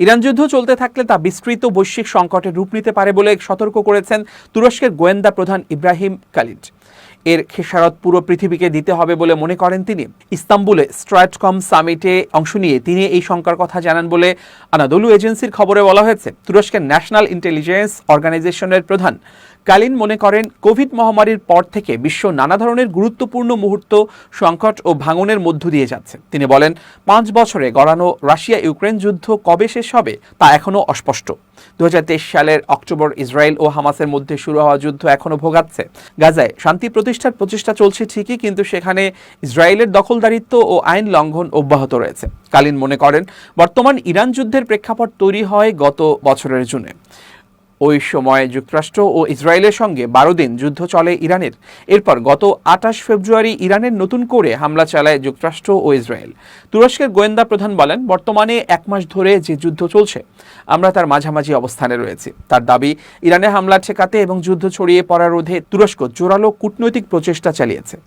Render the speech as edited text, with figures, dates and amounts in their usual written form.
Iran যুদ্ধ চলতে থাকলে তা বিস্তৃত বৈশ্বিক সংকটের রূপ নিতে পারে বলে সতর্ক করেছেন তুরস্কের গোয়েন্দা প্রধান ইব্রাহিম কালিড। এর খেসারত পুরো পৃথিবীকে দিতে হবে বলে মনে করেন তিনি। ইস্তাম্বুলে স্ট্র্যাটকম সামিটে অংশ নিয়ে তিনি এই শঙ্কার কথা জানান বলে আনাদোলু এজেন্সির খবরে বলা হয়েছে। তুরস্কের ন্যাশনাল ইন্টেলিজেন্স অর্গানাইজেশনের প্রধান কালিন মনে করেন, কোভিড মহামারীর পর থেকে বিশ্ব নানা ধরনের গুরুত্বপূর্ণ মুহূর্ত, সংকট ও ভাঙনের মধ্য দিয়ে যাচ্ছে। তিনি বলেন, 5 বছরে গড়ানো রাশিয়া ইউক্রেন যুদ্ধ কবে শেষ হবে তা এখনও অস্পষ্ট। 2023 সালের অক্টোবর ইসরায়েল ও হামাসের মধ্যে শুরু হওয়া যুদ্ধ এখনও ভোগাচ্ছে। গাজায় শান্তি প্রতিষ্ঠার প্রচেষ্টা চলছে ঠিকই, কিন্তু সেখানে ইসরায়েলের দখলদারিত্ব ও আইন লঙ্ঘন অব্যাহত রয়েছে। কালিন মনে করেন, বর্তমান ইরান যুদ্ধের প্রেক্ষাপট তৈরি হয় গত বছরের জুনে। ওই সময় যুক্তরাষ্ট্র ও ইসরায়েলের সঙ্গে 12 দিন যুদ্ধ চলে ইরানের। এরপর গত 28 ফেব্রুয়ারি ইরানের নতুন করে হামলা চালায় যুক্তরাষ্ট্র ও ইসরায়েল। তুরস্কের গোয়েন্দা প্রধান বলেন, বর্তমানে 1 মাস ধরে যে যুদ্ধ চলছে, আমরা তার মাঝামাঝি অবস্থানে রয়েছি। তার দাবি, ইরানে হামলা ঠেকাতে এবং যুদ্ধ ছড়িয়ে পড়া রোধে তুরস্ক জোরালো কূটনৈতিক প্রচেষ্টা চালিয়েছে।